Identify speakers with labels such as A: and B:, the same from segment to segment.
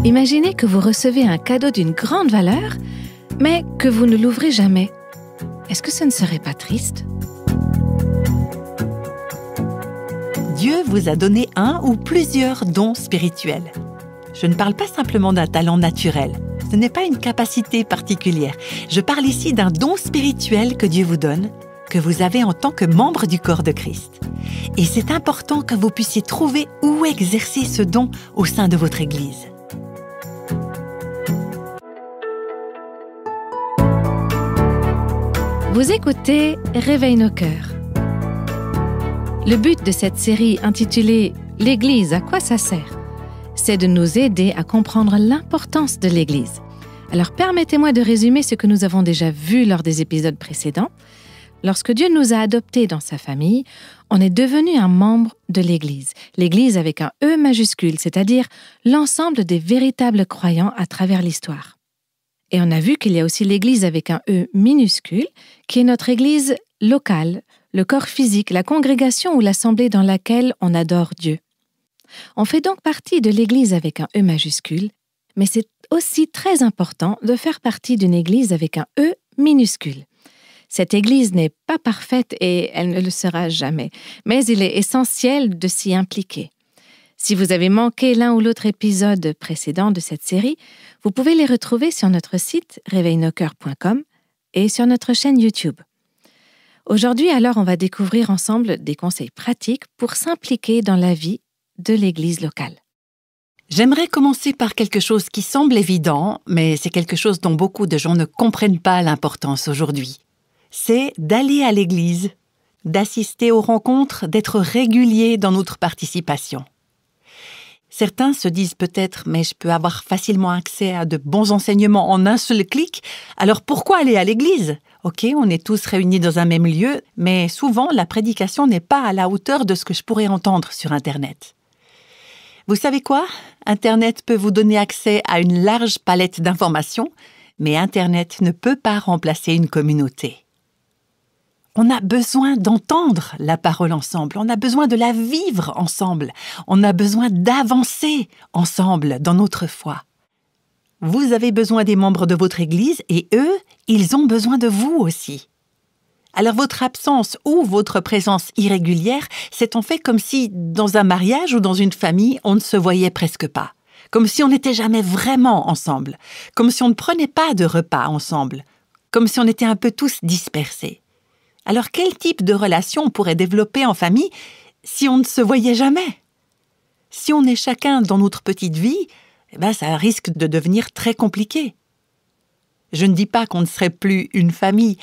A: Imaginez que vous recevez un cadeau d'une grande valeur, mais que vous ne l'ouvrez jamais. Est-ce que ce ne serait pas triste?
B: Dieu vous a donné un ou plusieurs dons spirituels. Je ne parle pas simplement d'un talent naturel. Ce n'est pas une capacité particulière. Je parle ici d'un don spirituel que Dieu vous donne, que vous avez en tant que membre du corps de Christ. Et c'est important que vous puissiez trouver où exercer ce don au sein de votre Église.
A: Vous écoutez Réveille nos cœurs. Le but de cette série intitulée « L'Église, à quoi ça sert ?», c'est de nous aider à comprendre l'importance de l'Église. Alors permettez-moi de résumer ce que nous avons déjà vu lors des épisodes précédents. Lorsque Dieu nous a adoptés dans sa famille, on est devenu un membre de l'Église. L'Église avec un E majuscule, c'est-à-dire l'ensemble des véritables croyants à travers l'histoire. Et on a vu qu'il y a aussi l'Église avec un E minuscule, qui est notre Église locale, le corps physique, la congrégation ou l'assemblée dans laquelle on adore Dieu. On fait donc partie de l'Église avec un E majuscule, mais c'est aussi très important de faire partie d'une Église avec un E minuscule. Cette Église n'est pas parfaite et elle ne le sera jamais, mais il est essentiel de s'y impliquer. Si vous avez manqué l'un ou l'autre épisode précédent de cette série, vous pouvez les retrouver sur notre site réveilnoscoeurs.com et sur notre chaîne YouTube. Aujourd'hui, alors, on va découvrir ensemble des conseils pratiques pour s'impliquer dans la vie de l'Église locale.
B: J'aimerais commencer par quelque chose qui semble évident, mais c'est quelque chose dont beaucoup de gens ne comprennent pas l'importance aujourd'hui. C'est d'aller à l'Église, d'assister aux rencontres, d'être régulier dans notre participation. Certains se disent peut-être « mais je peux avoir facilement accès à de bons enseignements en un seul clic, alors pourquoi aller à l'église ?» Ok, on est tous réunis dans un même lieu, mais souvent la prédication n'est pas à la hauteur de ce que je pourrais entendre sur Internet. Vous savez quoi? Internet peut vous donner accès à une large palette d'informations, mais Internet ne peut pas remplacer une communauté. On a besoin d'entendre la parole ensemble, on a besoin de la vivre ensemble, on a besoin d'avancer ensemble dans notre foi. Vous avez besoin des membres de votre Église et eux, ils ont besoin de vous aussi. Alors votre absence ou votre présence irrégulière, c'est en fait comme si dans un mariage ou dans une famille, on ne se voyait presque pas. Comme si on n'était jamais vraiment ensemble, comme si on ne prenait pas de repas ensemble, comme si on était un peu tous dispersés. Alors, quel type de relation on pourrait développer en famille si on ne se voyait jamais? Si on est chacun dans notre petite vie, ça risque de devenir très compliqué. Je ne dis pas qu'on ne serait plus une famille,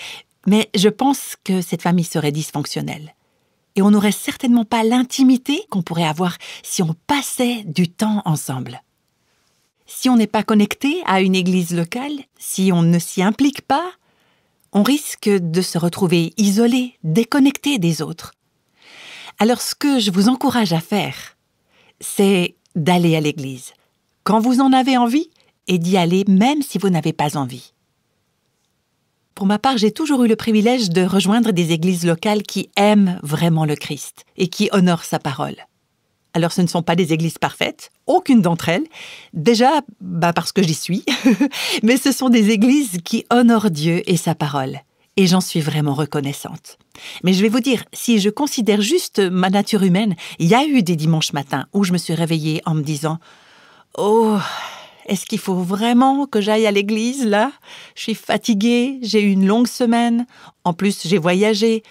B: mais je pense que cette famille serait dysfonctionnelle. Et on n'aurait certainement pas l'intimité qu'on pourrait avoir si on passait du temps ensemble. Si on n'est pas connecté à une église locale, si on ne s'y implique pas, on risque de se retrouver isolé, déconnecté des autres. Alors ce que je vous encourage à faire, c'est d'aller à l'église, quand vous en avez envie, et d'y aller même si vous n'avez pas envie. Pour ma part, j'ai toujours eu le privilège de rejoindre des églises locales qui aiment vraiment le Christ et qui honorent sa parole. Alors ce ne sont pas des églises parfaites, aucune d'entre elles, déjà parce que j'y suis, mais ce sont des églises qui honorent Dieu et sa parole, et j'en suis vraiment reconnaissante. Mais je vais vous dire, si je considère juste ma nature humaine, il y a eu des dimanches matins où je me suis réveillée en me disant « Oh, est-ce qu'il faut vraiment que j'aille à l'église là? Je suis fatiguée, j'ai eu une longue semaine, en plus j'ai voyagé,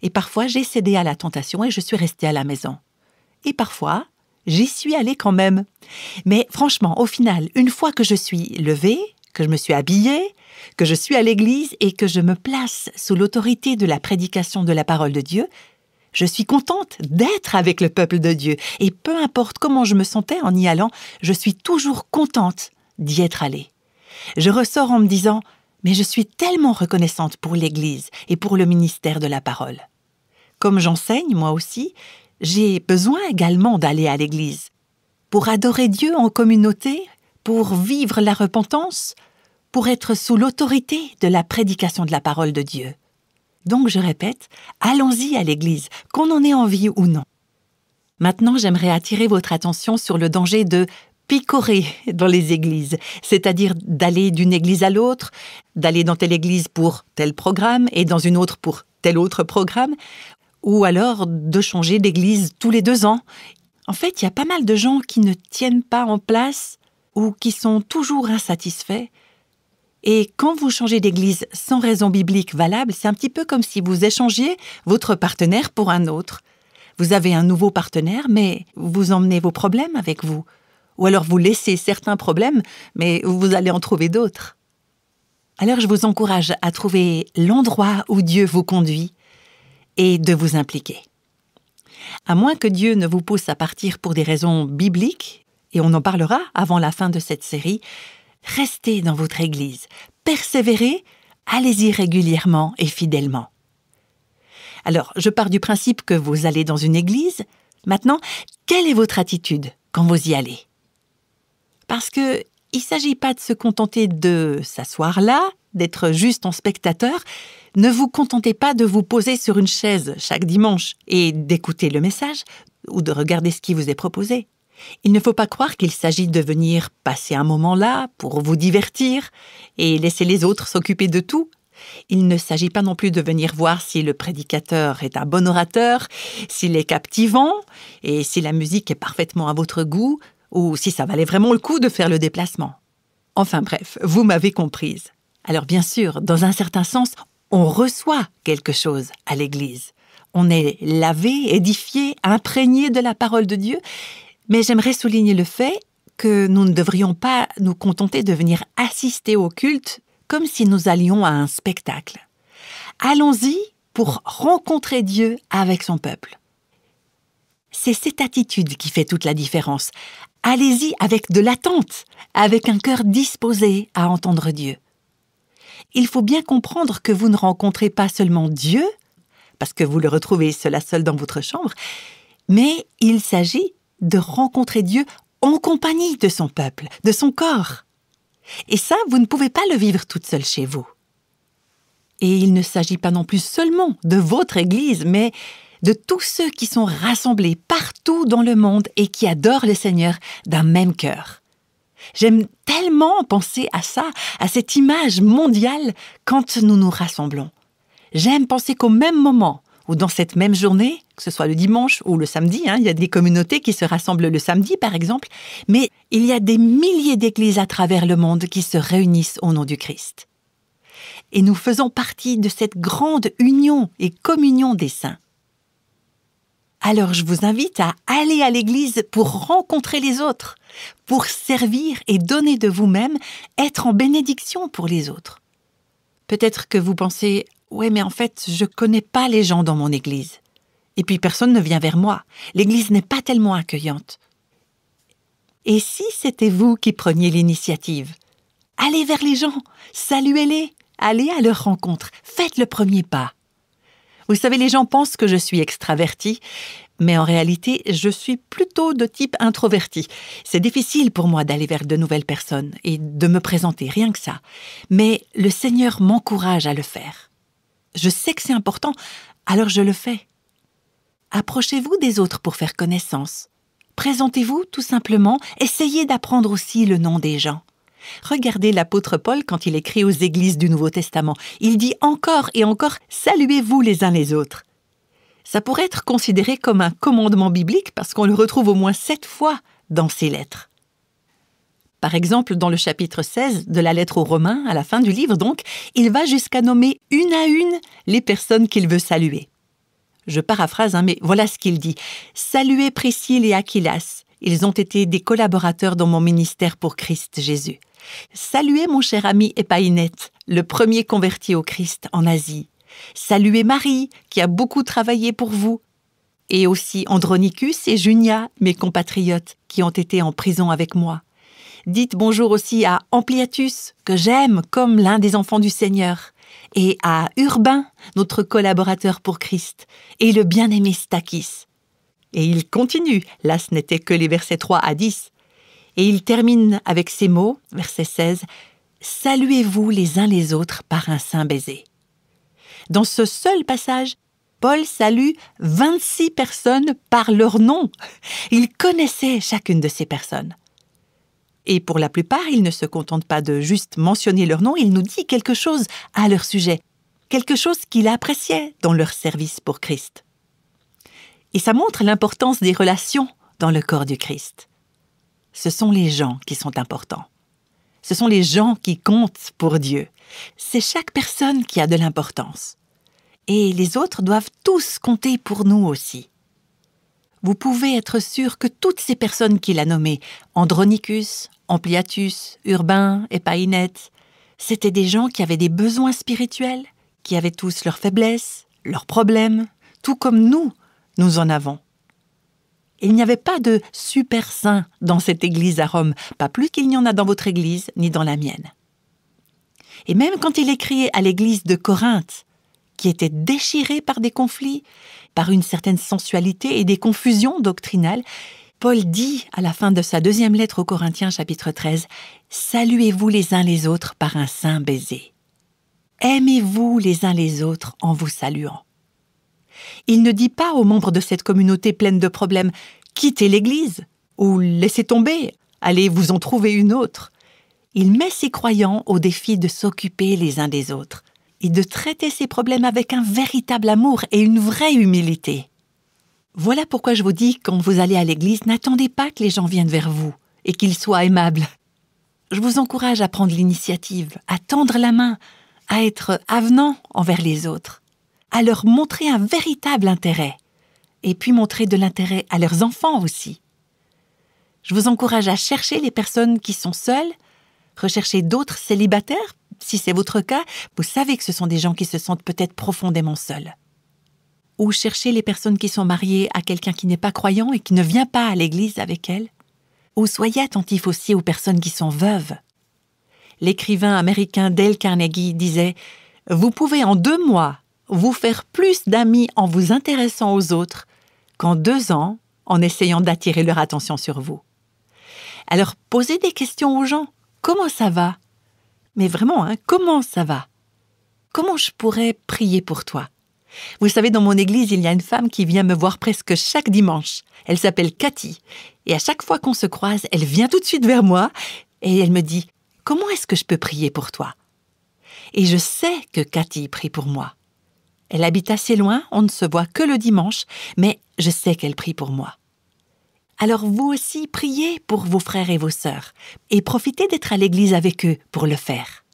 B: et parfois j'ai cédé à la tentation et je suis restée à la maison. » Et parfois, j'y suis allée quand même. Mais franchement, au final, une fois que je suis levée, que je me suis habillée, que je suis à l'église et que je me place sous l'autorité de la prédication de la parole de Dieu, je suis contente d'être avec le peuple de Dieu. Et peu importe comment je me sentais en y allant, je suis toujours contente d'y être allée. Je ressors en me disant « Mais je suis tellement reconnaissante pour l'Église et pour le ministère de la parole. » Comme j'enseigne, moi aussi, j'ai besoin également d'aller à l'église pour adorer Dieu en communauté, pour vivre la repentance, pour être sous l'autorité de la prédication de la parole de Dieu. Donc, je répète, allons-y à l'église, qu'on en ait envie ou non. Maintenant, j'aimerais attirer votre attention sur le danger de picorer dans les églises, c'est-à-dire d'aller d'une église à l'autre, d'aller dans telle église pour tel programme et dans une autre pour tel autre programme, ou alors de changer d'église tous les 2 ans. En fait, il y a pas mal de gens qui ne tiennent pas en place ou qui sont toujours insatisfaits. Et quand vous changez d'église sans raison biblique valable, c'est un petit peu comme si vous échangiez votre partenaire pour un autre. Vous avez un nouveau partenaire, mais vous emmenez vos problèmes avec vous. Ou alors vous laissez certains problèmes, mais vous allez en trouver d'autres. Alors je vous encourage à trouver l'endroit où Dieu vous conduit et de vous impliquer. À moins que Dieu ne vous pousse à partir pour des raisons bibliques, et on en parlera avant la fin de cette série, restez dans votre église, persévérez, allez-y régulièrement et fidèlement. Alors, je pars du principe que vous allez dans une église. Maintenant, quelle est votre attitude quand vous y allez? Parce qu'il ne s'agit pas de se contenter de s'asseoir là, d'être juste en spectateur. Ne vous contentez pas de vous poser sur une chaise chaque dimanche et d'écouter le message ou de regarder ce qui vous est proposé. Il ne faut pas croire qu'il s'agit de venir passer un moment là pour vous divertir et laisser les autres s'occuper de tout. Il ne s'agit pas non plus de venir voir si le prédicateur est un bon orateur, s'il est captivant et si la musique est parfaitement à votre goût ou si ça valait vraiment le coup de faire le déplacement. Enfin bref, vous m'avez comprise. Alors bien sûr, dans un certain sens, on reçoit quelque chose à l'église. On est lavé, édifié, imprégné de la parole de Dieu. Mais j'aimerais souligner le fait que nous ne devrions pas nous contenter de venir assister au culte comme si nous allions à un spectacle. Allons-y pour rencontrer Dieu avec son peuple. C'est cette attitude qui fait toute la différence. Allez-y avec de l'attente, avec un cœur disposé à entendre Dieu. Il faut bien comprendre que vous ne rencontrez pas seulement Dieu, parce que vous le retrouvez seul à seul dans votre chambre, mais il s'agit de rencontrer Dieu en compagnie de son peuple, de son corps. Et ça, vous ne pouvez pas le vivre toute seule chez vous. Et il ne s'agit pas non plus seulement de votre Église, mais de tous ceux qui sont rassemblés partout dans le monde et qui adorent le Seigneur d'un même cœur. J'aime tellement penser à ça, à cette image mondiale quand nous nous rassemblons. J'aime penser qu'au même moment, ou dans cette même journée, que ce soit le dimanche ou le samedi, il y a des communautés qui se rassemblent le samedi par exemple, mais il y a des milliers d'églises à travers le monde qui se réunissent au nom du Christ. Et nous faisons partie de cette grande union et communion des saints. Alors je vous invite à aller à l'église pour rencontrer les autres, pour servir et donner de vous-même, être en bénédiction pour les autres. Peut-être que vous pensez « Ouais, mais en fait, je ne connais pas les gens dans mon église. Et puis personne ne vient vers moi. L'église n'est pas tellement accueillante. » Et si c'était vous qui preniez l'initiative? Allez vers les gens, saluez-les, allez à leur rencontre, faites le premier pas. Vous savez, les gens pensent que je suis extravertie, mais en réalité, je suis plutôt de type introverti. C'est difficile pour moi d'aller vers de nouvelles personnes et de me présenter, rien que ça. Mais le Seigneur m'encourage à le faire. Je sais que c'est important, alors je le fais. Approchez-vous des autres pour faire connaissance. Présentez-vous tout simplement, essayez d'apprendre aussi le nom des gens. Regardez l'apôtre Paul quand il écrit aux églises du Nouveau Testament. Il dit encore et encore « Saluez-vous les uns les autres ». Ça pourrait être considéré comme un commandement biblique parce qu'on le retrouve au moins 7 fois dans ses lettres. Par exemple, dans le chapitre 16 de la lettre aux Romains, à la fin du livre donc, il va jusqu'à nommer une à une les personnes qu'il veut saluer. Je paraphrase, mais voilà ce qu'il dit. « Saluez Priscille et Aquilas. Ils ont été des collaborateurs dans mon ministère pour Christ Jésus. Saluez mon cher ami Épaïnette, le premier converti au Christ en Asie. Saluez Marie, qui a beaucoup travaillé pour vous. Et aussi Andronicus et Junia, mes compatriotes, qui ont été en prison avec moi. Dites bonjour aussi à Ampliatus, que j'aime comme l'un des enfants du Seigneur, et à Urbain, notre collaborateur pour Christ, et le bien-aimé Stachys. » Et il continue, là ce n'était que les versets 3 à 10. Et il termine avec ces mots, verset 16, « Saluez-vous les uns les autres par un saint baiser. » Dans ce seul passage, Paul salue 26 personnes par leur nom. Il connaissait chacune de ces personnes. Et pour la plupart, il ne se contente pas de juste mentionner leur nom, il nous dit quelque chose à leur sujet, quelque chose qu'il appréciait dans leur service pour Christ. Et ça montre l'importance des relations dans le corps du Christ. Ce sont les gens qui sont importants. Ce sont les gens qui comptent pour Dieu. C'est chaque personne qui a de l'importance. Et les autres doivent tous compter pour nous aussi. Vous pouvez être sûr que toutes ces personnes qu'il a nommées, Andronicus, Ampliatus, Urbain, Épaïnète, c'étaient des gens qui avaient des besoins spirituels, qui avaient tous leurs faiblesses, leurs problèmes, tout comme nous en avons. Il n'y avait pas de super saints dans cette église à Rome, pas plus qu'il n'y en a dans votre église ni dans la mienne. Et même quand il écrit à l'église de Corinthe, qui était déchirée par des conflits, par une certaine sensualité et des confusions doctrinales, Paul dit à la fin de sa deuxième lettre aux Corinthiens, chapitre 13, « Saluez-vous les uns les autres par un saint baiser. Aimez-vous les uns les autres en vous saluant. » Il ne dit pas aux membres de cette communauté pleine de problèmes « Quittez l'Église » ou « Laissez tomber, allez vous en trouver une autre ». Il met ses croyants au défi de s'occuper les uns des autres et de traiter ces problèmes avec un véritable amour et une vraie humilité. Voilà pourquoi je vous dis, quand vous allez à l'Église, n'attendez pas que les gens viennent vers vous et qu'ils soient aimables. Je vous encourage à prendre l'initiative, à tendre la main, à être avenant envers les autres, à leur montrer un véritable intérêt, et puis montrer de l'intérêt à leurs enfants aussi. Je vous encourage à chercher les personnes qui sont seules, rechercher d'autres célibataires. Si c'est votre cas, vous savez que ce sont des gens qui se sentent peut-être profondément seuls. Ou chercher les personnes qui sont mariées à quelqu'un qui n'est pas croyant et qui ne vient pas à l'église avec elles. Ou soyez attentifs aussi aux personnes qui sont veuves. L'écrivain américain Dale Carnegie disait « Vous pouvez en 2 mois vous faire plus d'amis en vous intéressant aux autres qu'en 2 ans en essayant d'attirer leur attention sur vous. » Alors, posez des questions aux gens. Comment ça va? Mais vraiment, comment ça va? Comment je pourrais prier pour toi? Vous savez, dans mon église, il y a une femme qui vient me voir presque chaque dimanche. Elle s'appelle Cathy. Et à chaque fois qu'on se croise, elle vient tout de suite vers moi et elle me dit « Comment est-ce que je peux prier pour toi ?» Et je sais que Cathy prie pour moi. Elle habite assez loin, on ne se voit que le dimanche, mais je sais qu'elle prie pour moi. Alors vous aussi, priez pour vos frères et vos sœurs, et profitez d'être à l'église avec eux pour le faire.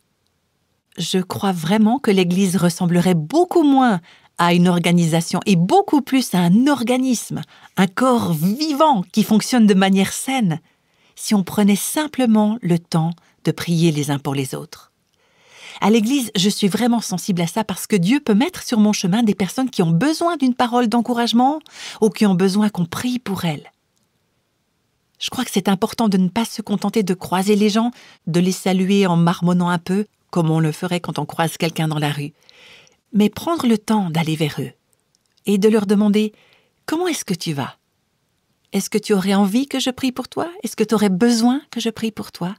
B: Je crois vraiment que l'église ressemblerait beaucoup moins à une organisation et beaucoup plus à un organisme, un corps vivant qui fonctionne de manière saine, si on prenait simplement le temps de prier les uns pour les autres. À l'église, je suis vraiment sensible à ça parce que Dieu peut mettre sur mon chemin des personnes qui ont besoin d'une parole d'encouragement ou qui ont besoin qu'on prie pour elles. Je crois que c'est important de ne pas se contenter de croiser les gens, de les saluer en marmonnant un peu, comme on le ferait quand on croise quelqu'un dans la rue, mais prendre le temps d'aller vers eux et de leur demander « Comment est-ce que tu vas? Est-ce que tu aurais envie que je prie pour toi? Est-ce que tu aurais besoin que je prie pour toi ?»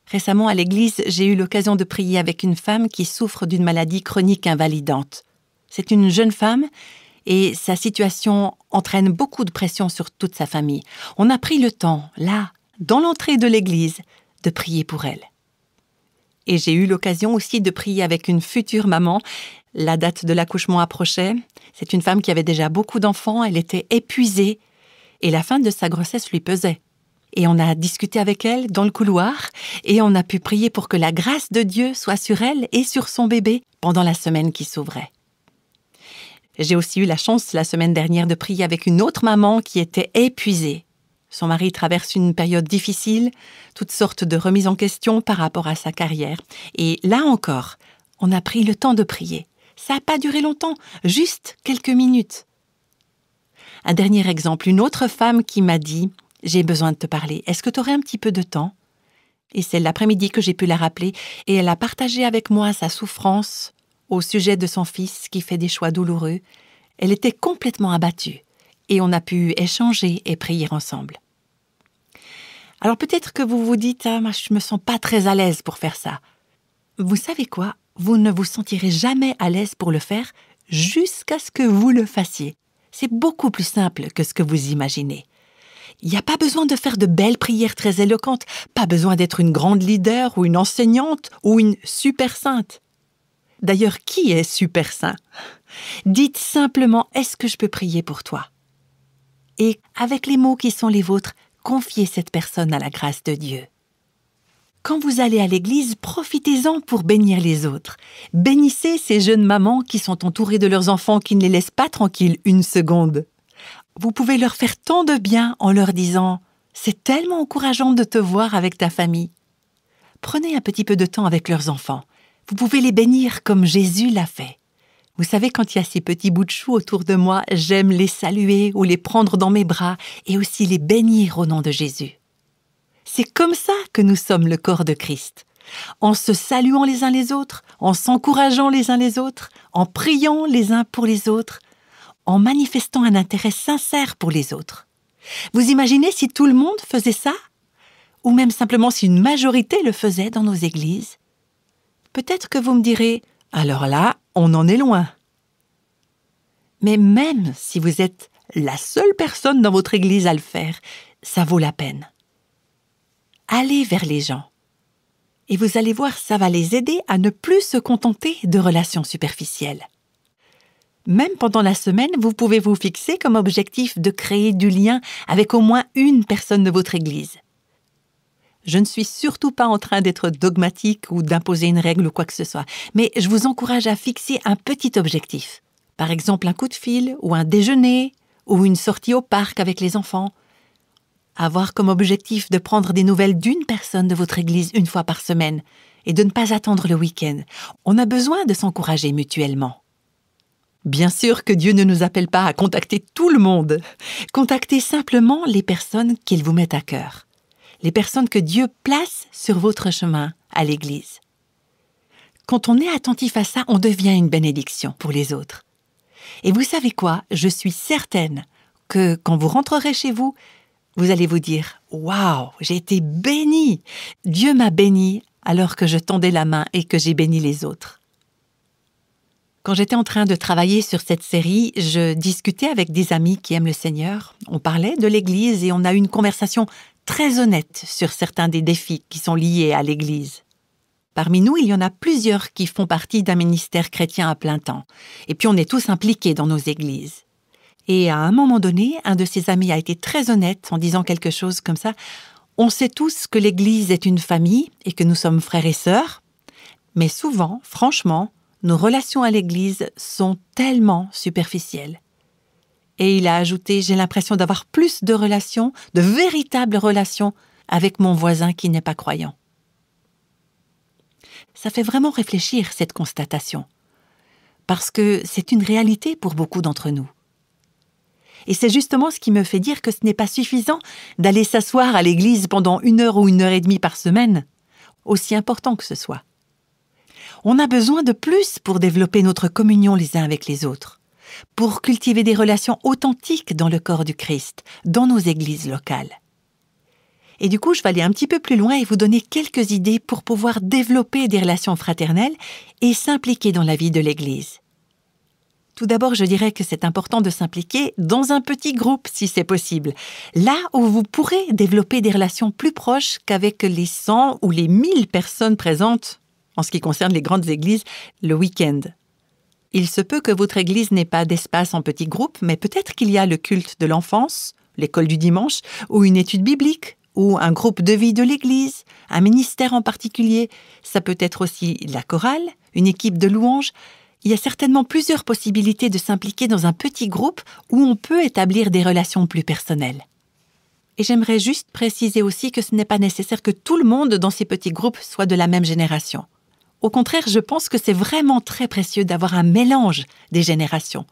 B: Récemment, à l'église, j'ai eu l'occasion de prier avec une femme qui souffre d'une maladie chronique invalidante. C'est une jeune femme et sa situation entraîne beaucoup de pression sur toute sa famille. On a pris le temps, là, dans l'entrée de l'église, de prier pour elle. Et j'ai eu l'occasion aussi de prier avec une future maman. La date de l'accouchement approchait. C'est une femme qui avait déjà beaucoup d'enfants, elle était épuisée et la fin de sa grossesse lui pesait. Et on a discuté avec elle dans le couloir et on a pu prier pour que la grâce de Dieu soit sur elle et sur son bébé pendant la semaine qui s'ouvrait. J'ai aussi eu la chance la semaine dernière de prier avec une autre maman qui était épuisée. Son mari traverse une période difficile, toutes sortes de remises en question par rapport à sa carrière. Et là encore, on a pris le temps de prier. Ça n'a pas duré longtemps, juste quelques minutes. Un dernier exemple, une autre femme qui m'a dit « J'ai besoin de te parler, est-ce que tu aurais un petit peu de temps ?» Et c'est l'après-midi que j'ai pu la rappeler et elle a partagé avec moi sa souffrance au sujet de son fils qui fait des choix douloureux. Elle était complètement abattue et on a pu échanger et prier ensemble. Alors peut-être que vous vous dites « Ah, moi, je me sens pas très à l'aise pour faire ça. » Vous savez quoi? Vous ne vous sentirez jamais à l'aise pour le faire jusqu'à ce que vous le fassiez. C'est beaucoup plus simple que ce que vous imaginez. Il n'y a pas besoin de faire de belles prières très éloquentes, pas besoin d'être une grande leader ou une enseignante ou une super sainte. D'ailleurs, qui est super saint? Dites simplement « Est-ce que je peux prier pour toi ?» Et avec les mots qui sont les vôtres, confiez cette personne à la grâce de Dieu. Quand vous allez à l'église, profitez-en pour bénir les autres. Bénissez ces jeunes mamans qui sont entourées de leurs enfants qui ne les laissent pas tranquilles une seconde. Vous pouvez leur faire tant de bien en leur disant « C'est tellement encourageant de te voir avec ta famille ». Prenez un petit peu de temps avec leurs enfants. Vous pouvez les bénir comme Jésus l'a fait. Vous savez, quand il y a ces petits bouts de chou autour de moi, j'aime les saluer ou les prendre dans mes bras et aussi les bénir au nom de Jésus. C'est comme ça que nous sommes le corps de Christ. En se saluant les uns les autres, en s'encourageant les uns les autres, en priant les uns pour les autres, en manifestant un intérêt sincère pour les autres. Vous imaginez si tout le monde faisait ça? Ou même simplement si une majorité le faisait dans nos églises? Peut-être que vous me direz « Alors là, on en est loin ». Mais même si vous êtes la seule personne dans votre église à le faire, ça vaut la peine. Allez vers les gens. Et vous allez voir, ça va les aider à ne plus se contenter de relations superficielles. Même pendant la semaine, vous pouvez vous fixer comme objectif de créer du lien avec au moins une personne de votre église. Je ne suis surtout pas en train d'être dogmatique ou d'imposer une règle ou quoi que ce soit, mais je vous encourage à fixer un petit objectif. Par exemple, un coup de fil, ou un déjeuner, ou une sortie au parc avec les enfants. Avoir comme objectif de prendre des nouvelles d'une personne de votre église une fois par semaine et de ne pas attendre le week-end. On a besoin de s'encourager mutuellement. Bien sûr que Dieu ne nous appelle pas à contacter tout le monde. Contactez simplement les personnes qu'il vous met à cœur. Les personnes que Dieu place sur votre chemin à l'église. Quand on est attentif à ça, on devient une bénédiction pour les autres. Et vous savez quoi? Je suis certaine que quand vous rentrerez chez vous, vous allez vous dire « Waouh, j'ai été bénie! Dieu m'a bénie alors que je tendais la main et que j'ai béni les autres. » Quand j'étais en train de travailler sur cette série, je discutais avec des amis qui aiment le Seigneur. On parlait de l'Église et on a eu une conversation très honnête sur certains des défis qui sont liés à l'Église. Parmi nous, il y en a plusieurs qui font partie d'un ministère chrétien à plein temps. Et puis on est tous impliqués dans nos églises. Et à un moment donné, un de ses amis a été très honnête en disant quelque chose comme ça. On sait tous que l'Église est une famille et que nous sommes frères et sœurs, mais souvent, franchement, nos relations à l'Église sont tellement superficielles. Et il a ajouté, j'ai l'impression d'avoir plus de relations, de véritables relations avec mon voisin qui n'est pas croyant. Ça fait vraiment réfléchir cette constatation, parce que c'est une réalité pour beaucoup d'entre nous. Et c'est justement ce qui me fait dire que ce n'est pas suffisant d'aller s'asseoir à l'église pendant 1 heure ou 1 heure et demie par semaine, aussi important que ce soit. On a besoin de plus pour développer notre communion les uns avec les autres, pour cultiver des relations authentiques dans le corps du Christ, dans nos églises locales. Et du coup, je vais aller un petit peu plus loin et vous donner quelques idées pour pouvoir développer des relations fraternelles et s'impliquer dans la vie de l'Église. Tout d'abord, je dirais que c'est important de s'impliquer dans un petit groupe si c'est possible, là où vous pourrez développer des relations plus proches qu'avec les 100 ou les 1000 personnes présentes, en ce qui concerne les grandes églises, le week-end. Il se peut que votre église n'ait pas d'espace en petit groupe, mais peut-être qu'il y a le culte de l'enfance, l'école du dimanche, ou une étude biblique, ou un groupe de vie de l'église, un ministère en particulier. Ça peut être aussi la chorale, une équipe de louanges. Il y a certainement plusieurs possibilités de s'impliquer dans un petit groupe où on peut établir des relations plus personnelles. Et j'aimerais juste préciser aussi que ce n'est pas nécessaire que tout le monde dans ces petits groupes soit de la même génération. Au contraire, je pense que c'est vraiment très précieux d'avoir un mélange des générations.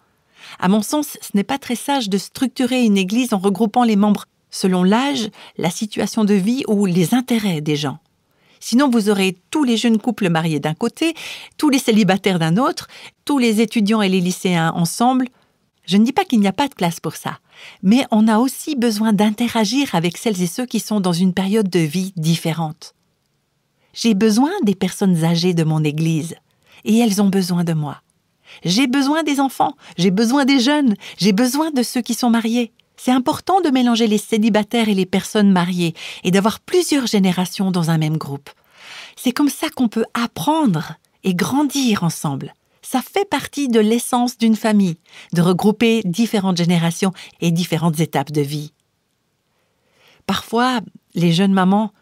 B: À mon sens, ce n'est pas très sage de structurer une église en regroupant les membres selon l'âge, la situation de vie ou les intérêts des gens. Sinon, vous aurez tous les jeunes couples mariés d'un côté, tous les célibataires d'un autre, tous les étudiants et les lycéens ensemble. Je ne dis pas qu'il n'y a pas de place pour ça, mais on a aussi besoin d'interagir avec celles et ceux qui sont dans une période de vie différente. J'ai besoin des personnes âgées de mon église, et elles ont besoin de moi. J'ai besoin des enfants, j'ai besoin des jeunes, j'ai besoin de ceux qui sont mariés. C'est important de mélanger les célibataires et les personnes mariées et d'avoir plusieurs générations dans un même groupe. C'est comme ça qu'on peut apprendre et grandir ensemble. Ça fait partie de l'essence d'une famille, de regrouper différentes générations et différentes étapes de vie. Parfois, les jeunes mamans,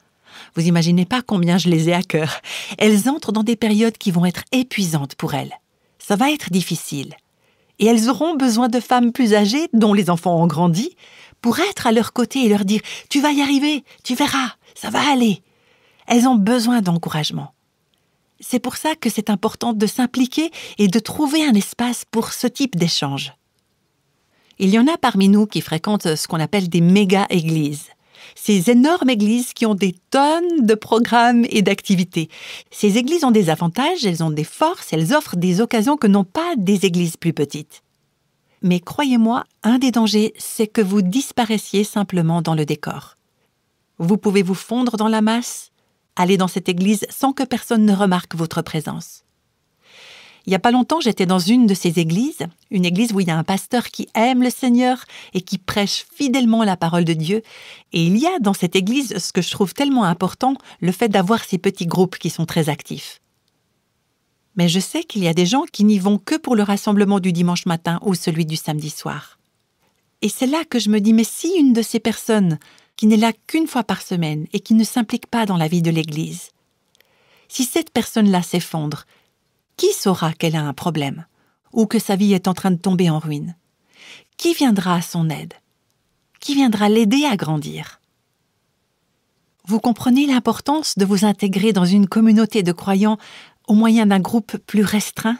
B: vous imaginez pas combien je les ai à cœur. Elles entrent dans des périodes qui vont être épuisantes pour elles. Ça va être difficile. Et elles auront besoin de femmes plus âgées, dont les enfants ont grandi, pour être à leur côté et leur dire « Tu vas y arriver, tu verras, ça va aller ». Elles ont besoin d'encouragement. C'est pour ça que c'est important de s'impliquer et de trouver un espace pour ce type d'échange. Il y en a parmi nous qui fréquentent ce qu'on appelle des méga-églises. Ces énormes églises qui ont des tonnes de programmes et d'activités. Ces églises ont des avantages, elles ont des forces, elles offrent des occasions que n'ont pas des églises plus petites. Mais croyez-moi, un des dangers, c'est que vous disparaissiez simplement dans le décor. Vous pouvez vous fondre dans la masse, aller dans cette église sans que personne ne remarque votre présence. Il n'y a pas longtemps, j'étais dans une de ces églises, une église où il y a un pasteur qui aime le Seigneur et qui prêche fidèlement la parole de Dieu. Et il y a dans cette église, ce que je trouve tellement important, le fait d'avoir ces petits groupes qui sont très actifs. Mais je sais qu'il y a des gens qui n'y vont que pour le rassemblement du dimanche matin ou celui du samedi soir. Et c'est là que je me dis, mais si une de ces personnes qui n'est là qu'une fois par semaine et qui ne s'implique pas dans la vie de l'église, si cette personne-là s'effondre, qui saura qu'elle a un problème ou que sa vie est en train de tomber en ruine? Qui viendra à son aide? Qui viendra l'aider à grandir? Vous comprenez l'importance de vous intégrer dans une communauté de croyants au moyen d'un groupe plus restreint?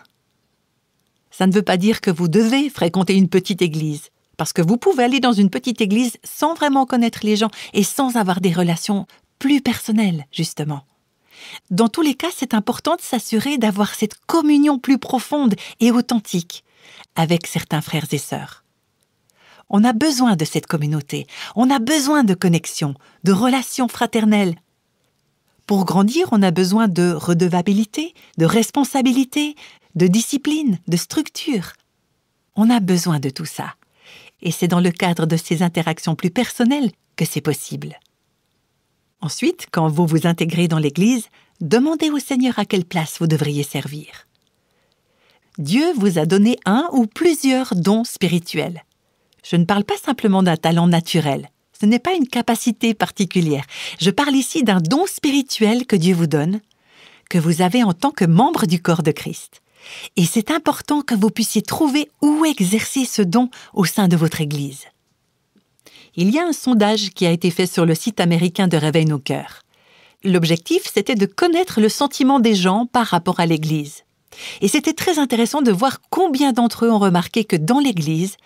B: Ça ne veut pas dire que vous devez fréquenter une petite église, parce que vous pouvez aller dans une petite église sans vraiment connaître les gens et sans avoir des relations plus personnelles, justement. Dans tous les cas, c'est important de s'assurer d'avoir cette communion plus profonde et authentique avec certains frères et sœurs. On a besoin de cette communauté, on a besoin de connexion, de relations fraternelles. Pour grandir, on a besoin de redevabilité, de responsabilité, de discipline, de structure. On a besoin de tout ça. Et c'est dans le cadre de ces interactions plus personnelles que c'est possible. Ensuite, quand vous vous intégrez dans l'Église, demandez au Seigneur à quelle place vous devriez servir. Dieu vous a donné un ou plusieurs dons spirituels. Je ne parle pas simplement d'un talent naturel. Ce n'est pas une capacité particulière. Je parle ici d'un don spirituel que Dieu vous donne, que vous avez en tant que membre du corps de Christ. Et c'est important que vous puissiez trouver où exercer ce don au sein de votre Église. Il y a un sondage qui a été fait sur le site américain de Réveil nos cœurs. L'objectif, c'était de connaître le sentiment des gens par rapport à l'Église. Et c'était très intéressant de voir combien d'entre eux ont remarqué que dans l'Église,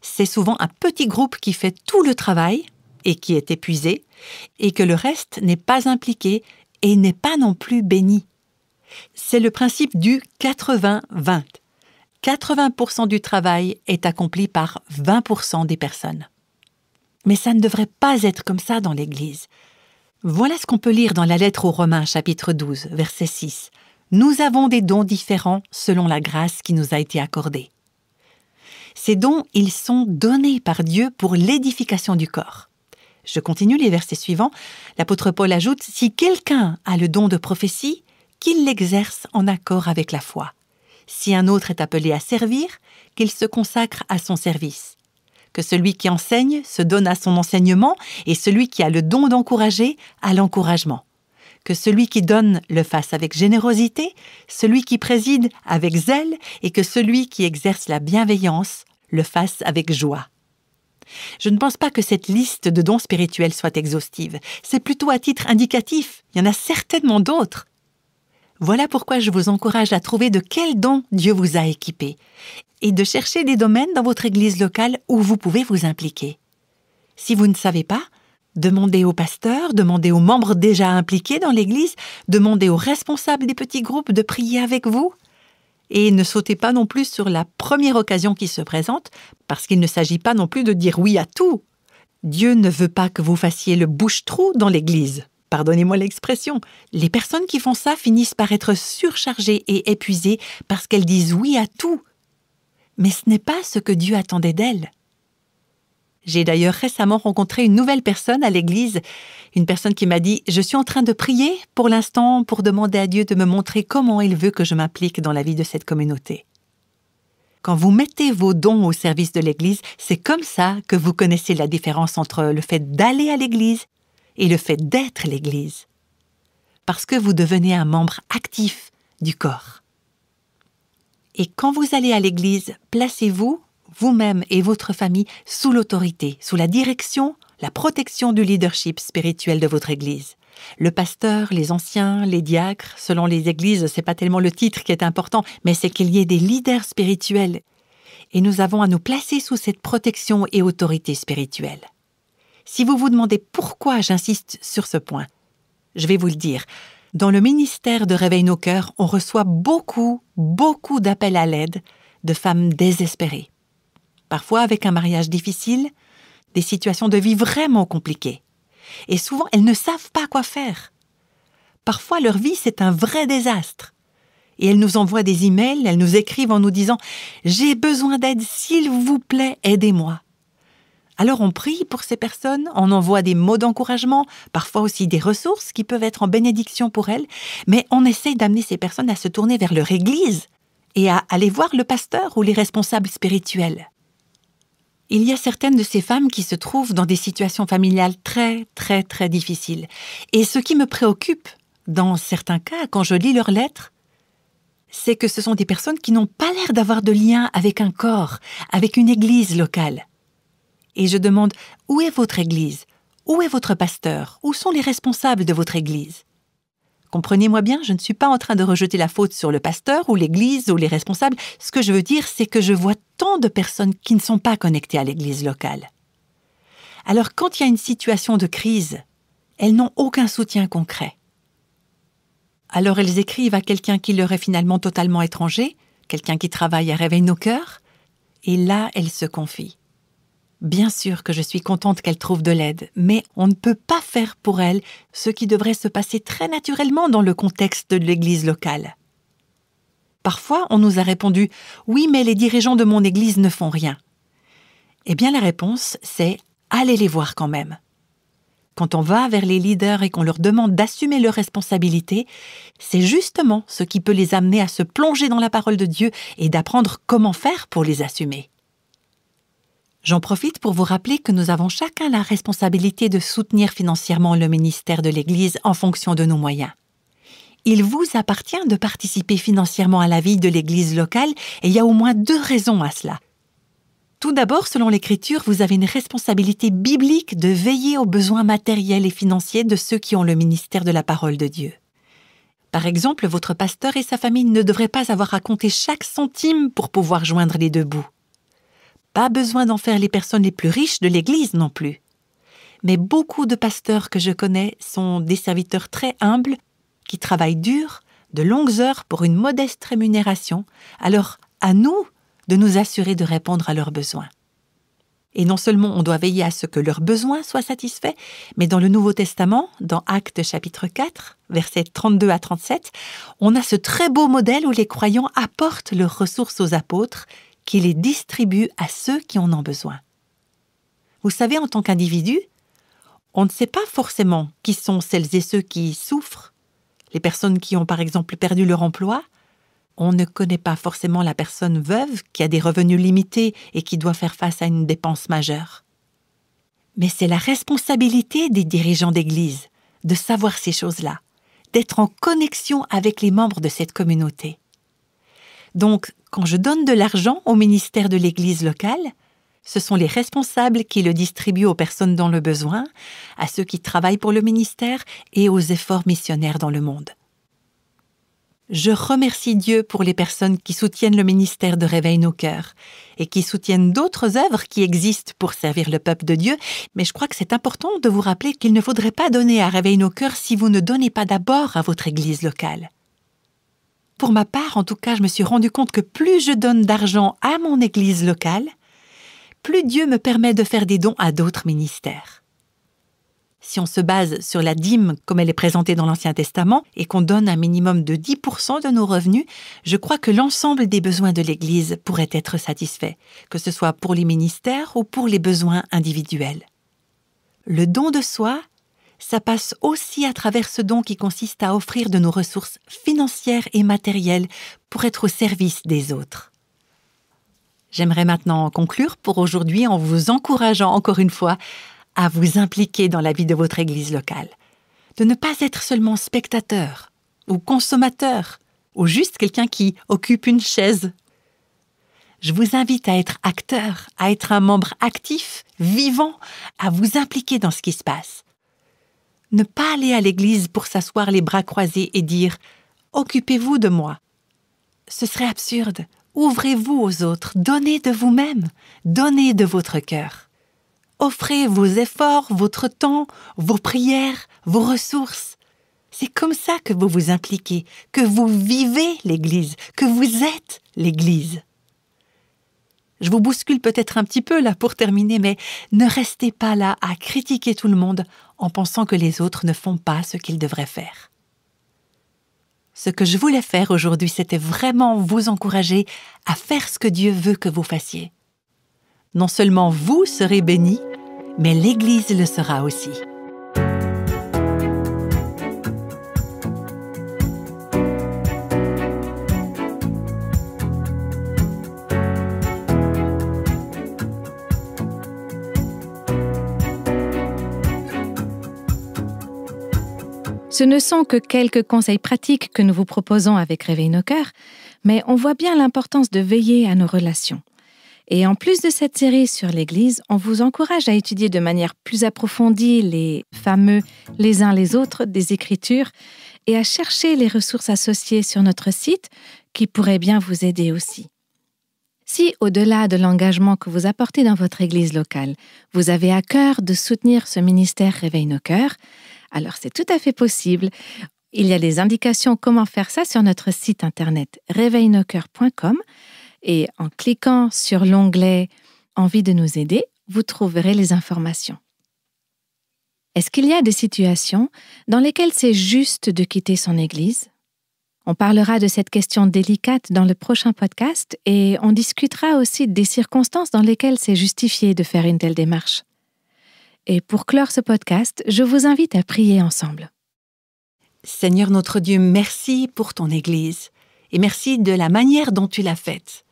B: c'est souvent un petit groupe qui fait tout le travail et qui est épuisé, et que le reste n'est pas impliqué et n'est pas non plus béni. C'est le principe du 80-20. 80% du travail est accompli par 20% des personnes. Mais ça ne devrait pas être comme ça dans l'Église. Voilà ce qu'on peut lire dans la lettre aux Romains, chapitre 12, verset 6. « Nous avons des dons différents selon la grâce qui nous a été accordée. » Ces dons, ils sont donnés par Dieu pour l'édification du corps. Je continue les versets suivants. L'apôtre Paul ajoute « Si quelqu'un a le don de prophétie, qu'il l'exerce en accord avec la foi. Si un autre est appelé à servir, qu'il se consacre à son service. Que celui qui enseigne se donne à son enseignement et celui qui a le don d'encourager à l'encouragement. Que celui qui donne le fasse avec générosité, celui qui préside avec zèle et que celui qui exerce la bienveillance le fasse avec joie. » Je ne pense pas que cette liste de dons spirituels soit exhaustive. C'est plutôt à titre indicatif. Il y en a certainement d'autres. Voilà pourquoi je vous encourage à trouver de quels dons Dieu vous a équipé et de chercher des domaines dans votre église locale où vous pouvez vous impliquer. Si vous ne savez pas, demandez au pasteur, demandez aux membres déjà impliqués dans l'église, demandez aux responsables des petits groupes de prier avec vous. Et ne sautez pas non plus sur la première occasion qui se présente, parce qu'il ne s'agit pas non plus de dire oui à tout. Dieu ne veut pas que vous fassiez le bouche-trou dans l'église. Pardonnez-moi l'expression. Les personnes qui font ça finissent par être surchargées et épuisées parce qu'elles disent oui à tout. Mais ce n'est pas ce que Dieu attendait d'elles. J'ai d'ailleurs récemment rencontré une nouvelle personne à l'église, une personne qui m'a dit « Je suis en train de prier pour l'instant pour demander à Dieu de me montrer comment il veut que je m'implique dans la vie de cette communauté. » Quand vous mettez vos dons au service de l'église, c'est comme ça que vous connaissez la différence entre le fait d'aller à l'église et le fait d'être l'église. Parce que vous devenez un membre actif du corps. Et quand vous allez à l'église, placez-vous vous-même et votre famille sous l'autorité, sous la direction, la protection du leadership spirituel de votre église. Le pasteur, les anciens, les diacres, selon les églises, c'est pas tellement le titre qui est important, mais c'est qu'il y ait des leaders spirituels. Et nous avons à nous placer sous cette protection et autorité spirituelle. Si vous vous demandez pourquoi j'insiste sur ce point, je vais vous le dire. Dans le ministère de Réveil nos cœurs, on reçoit beaucoup d'appels à l'aide de femmes désespérées. Parfois avec un mariage difficile, des situations de vie vraiment compliquées. Et souvent, elles ne savent pas quoi faire. Parfois, leur vie, c'est un vrai désastre. Et elles nous envoient des emails, elles nous écrivent en nous disant « J'ai besoin d'aide, s'il vous plaît, aidez-moi ». Alors on prie pour ces personnes, on envoie des mots d'encouragement, parfois aussi des ressources qui peuvent être en bénédiction pour elles, mais on essaye d'amener ces personnes à se tourner vers leur église et à aller voir le pasteur ou les responsables spirituels. Il y a certaines de ces femmes qui se trouvent dans des situations familiales très difficiles. Et ce qui me préoccupe, dans certains cas, quand je lis leurs lettres, c'est que ce sont des personnes qui n'ont pas l'air d'avoir de lien avec un corps, avec une église locale. Et je demande, où est votre église? Où est votre pasteur? Où sont les responsables de votre église? Comprenez-moi bien, je ne suis pas en train de rejeter la faute sur le pasteur ou l'église ou les responsables. Ce que je veux dire, c'est que je vois tant de personnes qui ne sont pas connectées à l'église locale. Alors, quand il y a une situation de crise, elles n'ont aucun soutien concret. Alors, elles écrivent à quelqu'un qui leur est finalement totalement étranger, quelqu'un qui travaille à Réveil nos cœurs, et là, elles se confient. Bien sûr que je suis contente qu'elle trouve de l'aide, mais on ne peut pas faire pour elle ce qui devrait se passer très naturellement dans le contexte de l'église locale. Parfois, on nous a répondu « Oui, mais les dirigeants de mon église ne font rien ». Eh bien, la réponse, c'est « Allez les voir quand même ». Quand on va vers les leaders et qu'on leur demande d'assumer leurs responsabilités, c'est justement ce qui peut les amener à se plonger dans la parole de Dieu et d'apprendre comment faire pour les assumer. J'en profite pour vous rappeler que nous avons chacun la responsabilité de soutenir financièrement le ministère de l'Église en fonction de nos moyens. Il vous appartient de participer financièrement à la vie de l'Église locale et il y a au moins 2 raisons à cela. Tout d'abord, selon l'Écriture, vous avez une responsabilité biblique de veiller aux besoins matériels et financiers de ceux qui ont le ministère de la parole de Dieu. Par exemple, votre pasteur et sa famille ne devraient pas avoir à compter chaque centime pour pouvoir joindre les 2 bouts. Pas besoin d'en faire les personnes les plus riches de l'Église non plus. Mais beaucoup de pasteurs que je connais sont des serviteurs très humbles qui travaillent dur, de longues heures pour une modeste rémunération. Alors, à nous de nous assurer de répondre à leurs besoins. Et non seulement on doit veiller à ce que leurs besoins soient satisfaits, mais dans le Nouveau Testament, dans Actes chapitre 4, versets 32 à 37, on a ce très beau modèle où les croyants apportent leurs ressources aux apôtres qui les distribuent à ceux qui en ont besoin. Vous savez, en tant qu'individu, on ne sait pas forcément qui sont celles et ceux qui souffrent, les personnes qui ont par exemple perdu leur emploi. On ne connaît pas forcément la personne veuve qui a des revenus limités et qui doit faire face à une dépense majeure. Mais c'est la responsabilité des dirigeants d'église de savoir ces choses-là, d'être en connexion avec les membres de cette communauté. Donc, quand je donne de l'argent au ministère de l'église locale, ce sont les responsables qui le distribuent aux personnes dans le besoin, à ceux qui travaillent pour le ministère et aux efforts missionnaires dans le monde. Je remercie Dieu pour les personnes qui soutiennent le ministère de Réveil nos cœurs et qui soutiennent d'autres œuvres qui existent pour servir le peuple de Dieu, mais je crois que c'est important de vous rappeler qu'il ne faudrait pas donner à Réveil nos cœurs si vous ne donnez pas d'abord à votre église locale. Pour ma part, en tout cas, je me suis rendu compte que plus je donne d'argent à mon église locale, plus Dieu me permet de faire des dons à d'autres ministères. Si on se base sur la dîme comme elle est présentée dans l'Ancien Testament et qu'on donne un minimum de 10% de nos revenus, je crois que l'ensemble des besoins de l'Église pourrait être satisfait, que ce soit pour les ministères ou pour les besoins individuels. Le don de soi, ça passe aussi à travers ce don qui consiste à offrir de nos ressources financières et matérielles pour être au service des autres. J'aimerais maintenant conclure pour aujourd'hui en vous encourageant encore une fois à vous impliquer dans la vie de votre Église locale, de ne pas être seulement spectateur ou consommateur ou juste quelqu'un qui occupe une chaise. Je vous invite à être acteur, à être un membre actif, vivant, à vous impliquer dans ce qui se passe. Ne pas aller à l'église pour s'asseoir les bras croisés et dire « Occupez-vous de moi ». Ce serait absurde. Ouvrez-vous aux autres, donnez de vous-même, donnez de votre cœur. Offrez vos efforts, votre temps, vos prières, vos ressources. C'est comme ça que vous vous impliquez, que vous vivez l'Église, que vous êtes l'Église. Je vous bouscule peut-être un petit peu là pour terminer, mais ne restez pas là à critiquer tout le monde en pensant que les autres ne font pas ce qu'ils devraient faire. Ce que je voulais faire aujourd'hui, c'était vraiment vous encourager à faire ce que Dieu veut que vous fassiez. Non seulement vous serez bénis, mais l'Église le sera aussi.
A: Ce ne sont que quelques conseils pratiques que nous vous proposons avec Réveille nos cœurs, mais on voit bien l'importance de veiller à nos relations. Et en plus de cette série sur l'Église, on vous encourage à étudier de manière plus approfondie les fameux « les uns les autres » des Écritures et à chercher les ressources associées sur notre site qui pourraient bien vous aider aussi. Si, au-delà de l'engagement que vous apportez dans votre Église locale, vous avez à cœur de soutenir ce ministère Réveille nos cœurs, alors c'est tout à fait possible. Il y a des indications comment faire ça sur notre site internet réveillenocœurs.com et en cliquant sur l'onglet « Envie de nous aider », vous trouverez les informations. Est-ce qu'il y a des situations dans lesquelles c'est juste de quitter son Église? On parlera de cette question délicate dans le prochain podcast et on discutera aussi des circonstances dans lesquelles c'est justifié de faire une telle démarche. Et pour clore ce podcast, je vous invite à prier ensemble.
B: Seigneur notre Dieu, merci pour ton Église et merci de la manière dont tu l'as faite.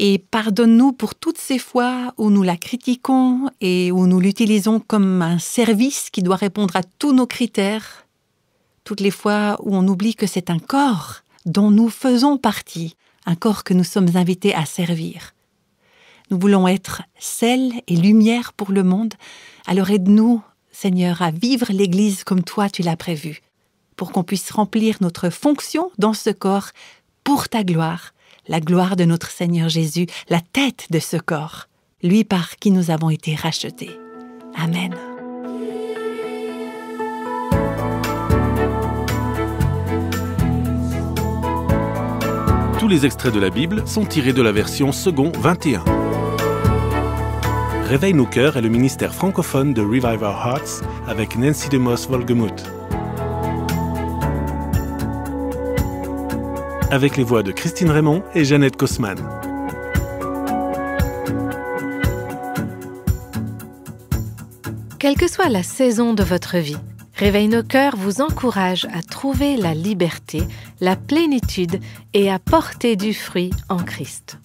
B: Et pardonne-nous pour toutes ces fois où nous la critiquons et où nous l'utilisons comme un service qui doit répondre à tous nos critères. Toutes les fois où on oublie que c'est un corps dont nous faisons partie, un corps que nous sommes invités à servir. Nous voulons être sel et lumière pour le monde. Alors aide-nous, Seigneur, à vivre l'Église comme toi tu l'as prévu, pour qu'on puisse remplir notre fonction dans ce corps pour ta gloire, la gloire de notre Seigneur Jésus, la tête de ce corps, lui par qui nous avons été rachetés. Amen.
C: Tous les extraits de la Bible sont tirés de la version second 21. Réveille nos cœurs est le ministère francophone de Revive Our Hearts avec Nancy DeMoss Wolgemuth. Avec les voix de Christine Raymond et Jeannette Kosman.
A: Quelle que soit la saison de votre vie, Réveille nos cœurs vous encourage à trouver la liberté, la plénitude et à porter du fruit en Christ.